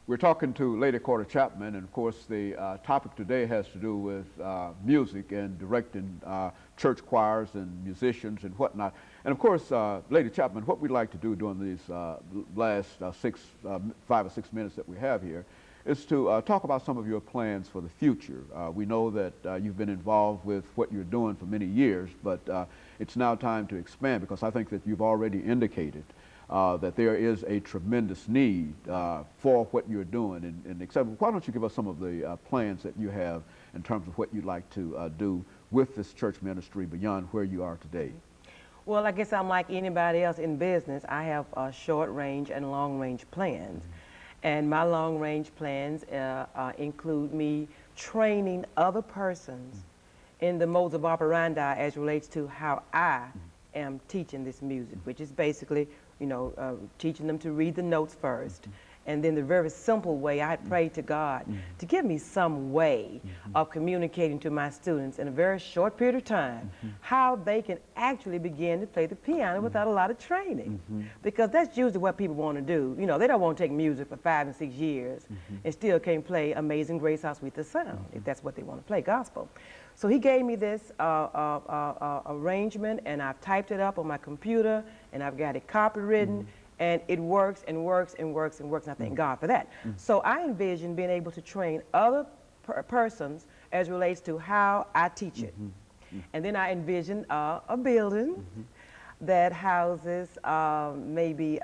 We're talking to Lady Corder Chapman, and of course the topic today has to do with music and directing church choirs and musicians and whatnot. And of course, Lady Chapman, what we'd like to do during these last 5 or 6 minutes that we have here is to talk about some of your plans for the future. We know that you've been involved with what you're doing for many years, but it's now time to expand, because I think that you've already indicated that there is a tremendous need for what you're doing. And except, why don't you give us some of the plans that you have in terms of what you'd like to do with this church ministry beyond where you are today? Well, I guess I'm like anybody else in business. I have short-range and long-range plans. And my long-range plans include me training other persons in the modes of operandi as relates to how I am teaching this music, which is basically, you know, teaching them to read the notes first. And then the very simple way, I prayed to God to give me some way of communicating to my students in a very short period of time how they can actually begin to play the piano without a lot of training. Because that's usually what people want to do. You know, they don't want to take music for 5 and 6 years and still can't play Amazing Grace, How Sweet the Sound, if that's what they want to play, gospel. So he gave me this arrangement, and I've typed it up on my computer, and I've got it copywritten, and it works and works and works and works, and I thank God for that. So I envision being able to train other persons as relates to how I teach it. And then I envision a building that houses maybe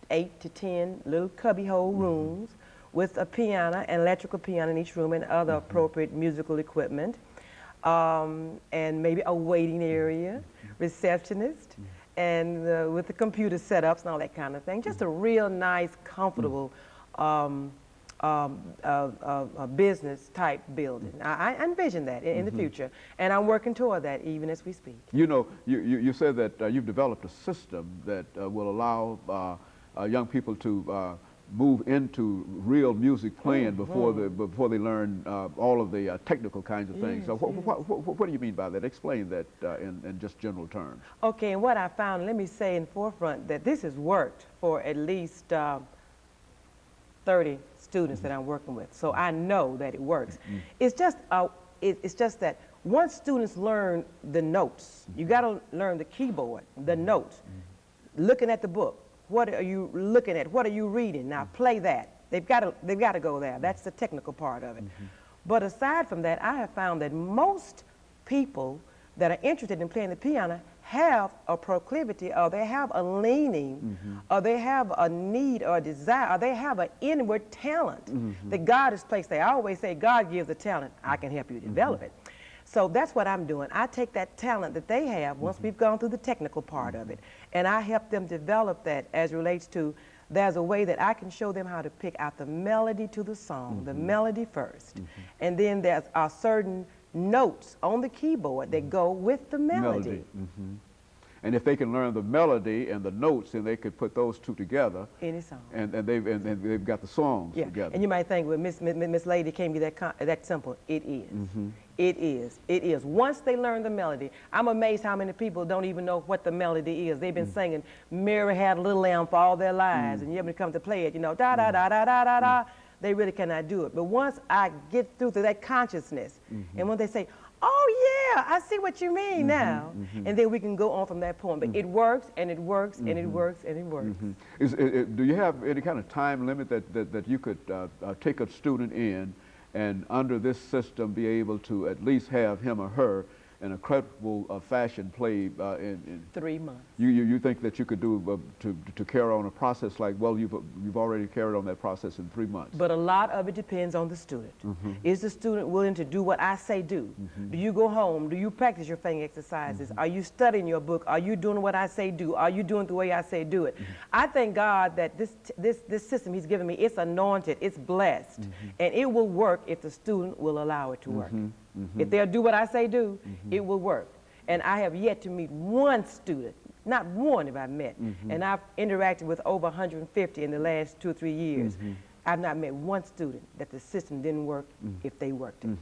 8 to 10 little cubbyhole rooms with a piano, an electrical piano in each room, and other appropriate musical equipment, and maybe a waiting area, receptionist, and with the computer setups and all that kind of thing. Just a real nice, comfortable business type building. I envision that in the future, and I'm working toward that even as we speak. You know, you said that you've developed a system that will allow young people to move into real music playing before they learn all of the technical kinds of things. So what do you mean by that? Explain that in just general terms. Okay, and what I found, let me say in forefront, that this has worked for at least 30 students that I'm working with. So I know that it works. It's just that once students learn the notes, you got to learn the keyboard, the notes, looking at the book. What are you looking at? What are you reading? Now play that. They've got to go there. That's the technical part of it. But aside from that, I have found that most people that are interested in playing the piano have a proclivity, or they have a leaning, or they have a need or a desire, or they have an inward talent that God has placed there. I always say God gives the talent. I can help you develop it. So that's what I'm doing. I take that talent that they have once we've gone through the technical part of it, and I help them develop that as relates to, there's a way that I can show them how to pick out the melody to the song, the melody first. And then there's certain notes on the keyboard that go with the melody. And if they can learn the melody and the notes, then they could put those two together. Any song. And they've got the songs together. And you might think, well, Miss Lady can't be that simple. It is. It is. It is. Once they learn the melody, I'm amazed how many people don't even know what the melody is. They've been singing Mary Had a Little Lamb for all their lives, and you ever come to play it, you know, da da da da da da da. They really cannot do it. But once I get through to that consciousness, and when they say, oh yeah, I see what you mean now, and then we can go on from that point. But it works, and it works, and it works, and it works. Do you have any kind of time limit that you could take a student in, and under this system be able to at least have him or her in a credible fashion play in 3 months? You think that you could do to carry on a process like, well, you've already carried on that process in 3 months? But a lot of it depends on the student. Is the student willing to do what I say do? Do you go home? Do you practice your finger exercises? Are you studying your book? Are you doing what I say do? Are you doing it the way I say do it? I thank God that this system he's given me, it's anointed, it's blessed, and it will work if the student will allow it to work. If they'll do what I say do, it will work. And I have yet to meet one student, not one have I met, and I've interacted with over 150 in the last 2 or 3 years. I've not met one student that the system didn't work if they worked it.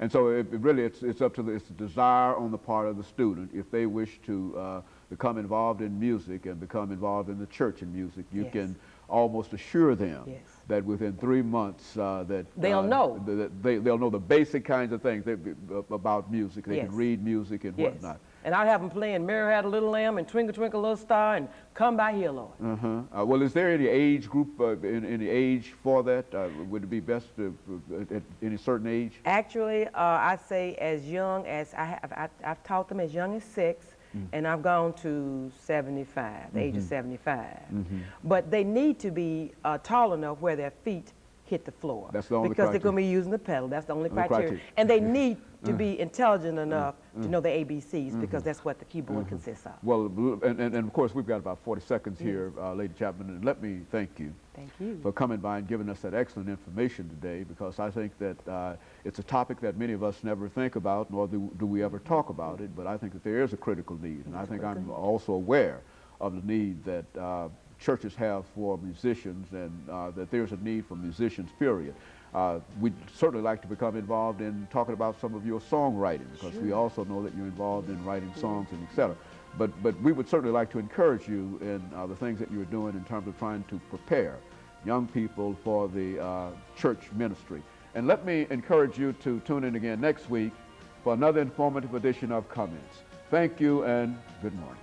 And so it's up to the desire on the part of the student. If they wish to become involved in music and become involved in the church in music, you can almost assure them Yes. that within 3 months that They'll know. they'll know the basic kinds of things about music. They Yes. can read music and Yes. whatnot. And I'll have them playing Mary Had a Little Lamb and Twinkle Twinkle Little Star and Come By Here, Lord. Well, is there any age group, any age for that? Would it be best at any certain age? Actually, I say as young as I've taught them as young as 6, and I've gone to 75, the age of 75. But they need to be tall enough where their feet hit the floor. That's the only because they're criteria. going to be using the pedal. That's the only Only criteria. criteria. And they need to be intelligent enough to know the ABCs because that's what the keyboard consists of. Well, and of course, we've got about 40 seconds here, Lady Chapman, and let me thank you. Thank you. For coming by and giving us that excellent information today, because I think that it's a topic that many of us never think about, nor do we ever talk about it, but I think that there is a critical need, and I think I'm also aware of the need that churches have for musicians, and that there's a need for musicians, period. We'd certainly like to become involved in talking about some of your songwriting, because we also know that you're involved in writing songs and et cetera. But we would certainly like to encourage you in the things that you're doing in terms of trying to prepare young people for the church ministry. And let me encourage you to tune in again next week for another informative edition of Comments. Thank you and good morning.